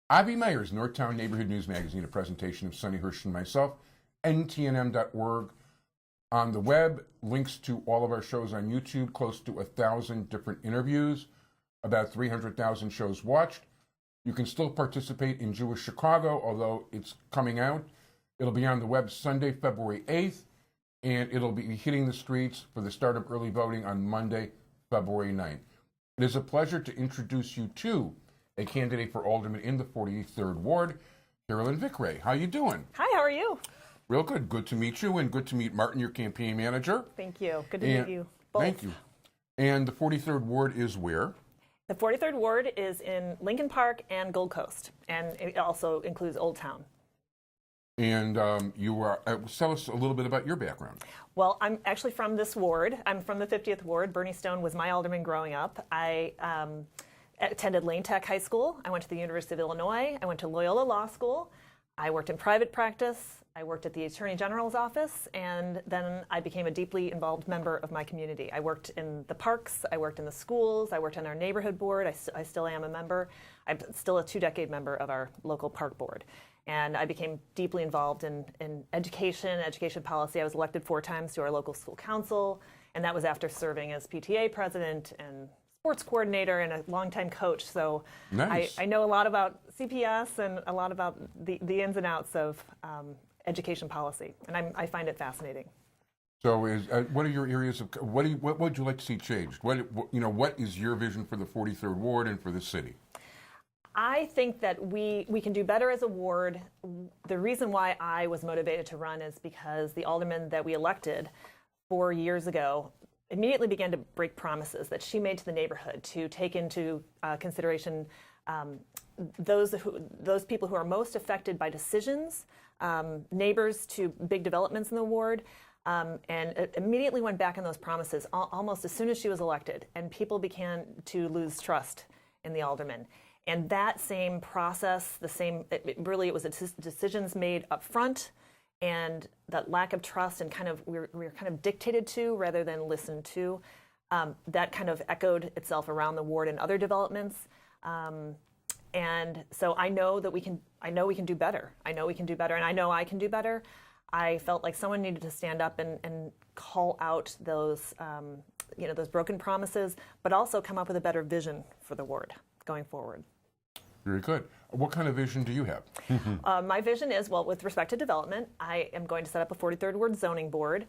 Avi Meyers, Northtown Neighborhood News Magazine, a presentation of Sonny Hirsch and myself, ntnm.org. On the web, links to all of our shows on YouTube, close to 1,000 different interviews, about 300,000 shows watched. You can still participate in Jewish Chicago, although it's coming out. It'll be on the web Sunday, February 8th, and it'll be hitting the streets for the start of early voting on Monday, February 9th. It is a pleasure to introduce you to a candidate for alderman in the 43rd Ward, Carolyn Vickrey. How you doing? Hi, how are you? Real good. Good to meet you, and good to meet Martin, your campaign manager. Thank you. Good to meet you both. Thank you. And the 43rd Ward is where? The 43rd Ward is in Lincoln Park and Gold Coast, and it also includes Old Town. And you are, tell us a little bit about your background. Well, I'm actually from this ward. I'm from the 50th Ward. Bernie Stone was my alderman growing up. I attended Lane Tech High School. I went to the University of Illinois. I went to Loyola Law School. I worked in private practice. I worked at the Attorney General's office, and then I became a deeply involved member of my community. I worked in the parks, I worked in the schools, I worked on our neighborhood board. I still am a member. I'm still a 2-decade member of our local park board. And I became deeply involved in education policy. I was elected 4 times to our local school council, and that was after serving as PTA president and sports coordinator and a longtime coach. So nice. I know a lot about CPS and a lot about the ins and outs of education policy, and I find it fascinating. So, what are your areas of what would you like to see changed? What is your vision for the 43rd Ward and for the city? I think that we can do better as a ward. The reason why I was motivated to run is because the alderman that we elected 4 years ago immediately began to break promises that she made to the neighborhood to take into consideration those people who are most affected by decisions, neighbors to big developments in the ward, and it immediately went back on those promises almost as soon as she was elected, and people began to lose trust in the alderman. And that same process, it was decisions made up front, and that lack of trust and we were kind of dictated to rather than listened to. That kind of echoed itself around the ward and other developments. And so I know we can do better. I know we can do better, and I know I can do better. I felt like someone needed to stand up and call out those broken promises, but also come up with a better vision for the ward going forward. Very good. What kind of vision do you have? My vision is, with respect to development, I am going to set up a 43rd Ward zoning board.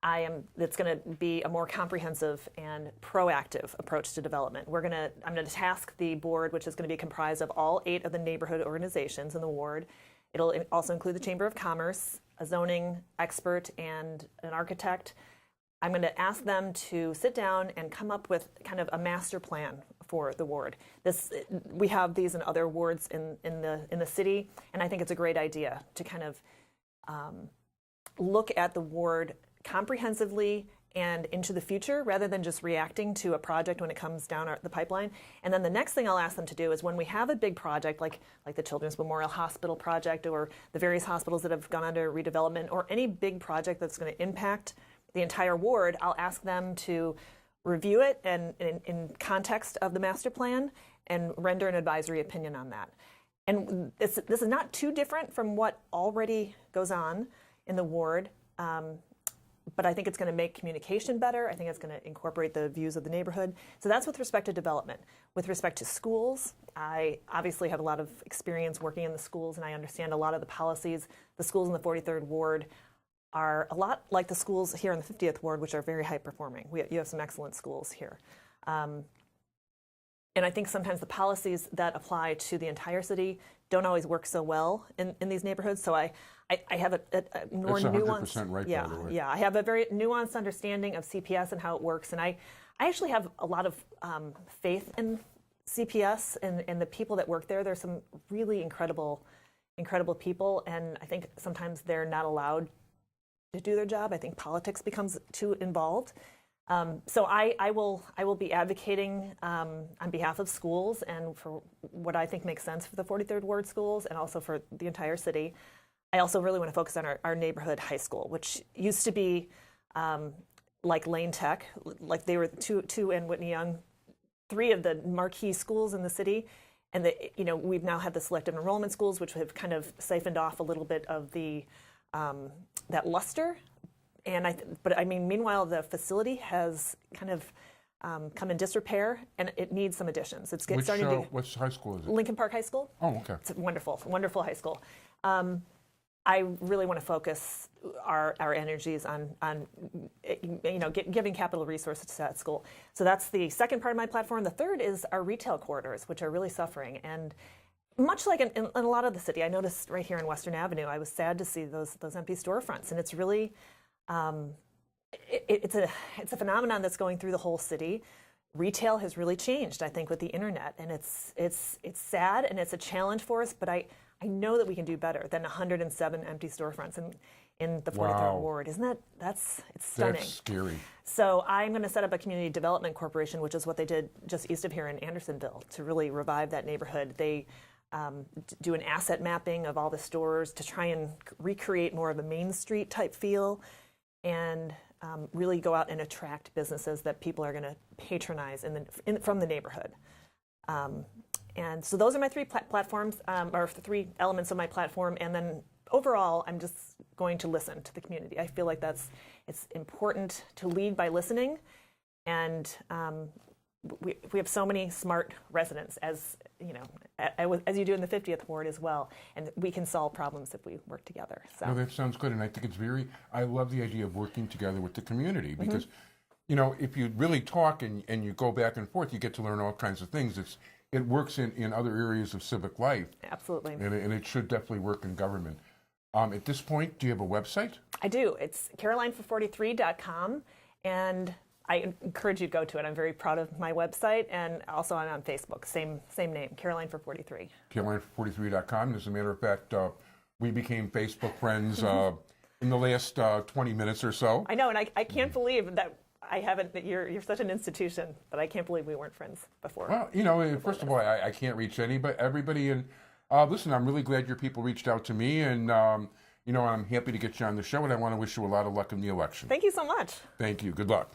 It's going to be a more comprehensive and proactive approach to development. I'm going to task the board, which is going to be comprised of all 8 of the neighborhood organizations in the ward. It'll also include the Chamber of Commerce, a zoning expert, and an architect. I'm going to ask them to sit down and come up with kind of a master plan for the ward. We have these in other wards in the city, and I think it's a great idea to kind of look at the ward comprehensively and into the future rather than just reacting to a project when it comes down the pipeline. And then the next thing I'll ask them to do is when we have a big project like the Children's Memorial Hospital project or the various hospitals that have gone under redevelopment or any big project that's going to impact the entire ward, I'll ask them to review it and in context of the master plan and render an advisory opinion on that. And this is not too different from what already goes on in the ward, but I think it's going to make communication better. I think it's going to incorporate the views of the neighborhood. So that's with respect to development. With respect to schools, I obviously have a lot of experience working in the schools, and I understand a lot of the policies. The schools in the 43rd Ward are a lot like the schools here in the 50th Ward, which are very high performing. You have some excellent schools here. And I think sometimes the policies that apply to the entire city don't always work so well in these neighborhoods. So I have a more nuanced, right, yeah, by the way. Yeah, I have a very nuanced understanding of CPS and how it works. And I actually have a lot of faith in CPS and the people that work there. There's some really incredible people, and I think sometimes they're not allowed to do their job. I think politics becomes too involved. So I will be advocating on behalf of schools and for what I think makes sense for the 43rd Ward schools and also for the entire city. I also really want to focus on our neighborhood high school, which used to be like Lane Tech, like they were two and Whitney Young, 3 of the marquee schools in the city. and we've now had the selective enrollment schools, which have kind of siphoned off a little bit of the that luster. And meanwhile, the facility has kind of come in disrepair, and it needs some additions. Which high school is it? Lincoln Park High School. Oh, okay. It's a wonderful high school. I really want to focus our energies on giving capital resources to that school. So that's the second part of my platform. The third is our retail corridors, which are really suffering. And much like in a lot of the city, I noticed right here on Western Avenue, I was sad to see those empty storefronts, and it's really it's a phenomenon that's going through the whole city. Retail has really changed, I think, with the internet, and it's sad and it's a challenge for us. But I know that we can do better than 107 empty storefronts in the 43rd Ward. Isn't it's stunning? That's scary. So I'm going to set up a community development corporation, which is what they did just east of here in Andersonville, to really revive that neighborhood. They do an asset mapping of all the stores to try and recreate more of a Main Street type feel, and really go out and attract businesses that people are going to patronize from the neighborhood. And so those are my three platforms, or three elements of my platform. And then overall, I'm just going to listen to the community. I feel like it's important to lead by listening. And we have so many smart residents, as you do in the 50th Ward as well. And we can solve problems if we work together. So. No, that sounds good. And I think I love the idea of working together with the community, because, if you really talk and you go back and forth, you get to learn all kinds of things. It works in other areas of civic life. Absolutely. And it should definitely work in government. At this point, do you have a website? I do. It's CarolineFor43.com, and I encourage you to go to it. I'm very proud of my website, and also I'm on Facebook. Same name, CarolineFor43. CarolineFor43.com. As a matter of fact, we became Facebook friends in the last 20 minutes or so. I know, and I can't believe that that you're such an institution, but I can't believe we weren't friends before. Well, first of all, I can't reach everybody, and listen, I'm really glad your people reached out to me, and I'm happy to get you on the show, and I want to wish you a lot of luck in the election. Thank you so much. Thank you. Good luck.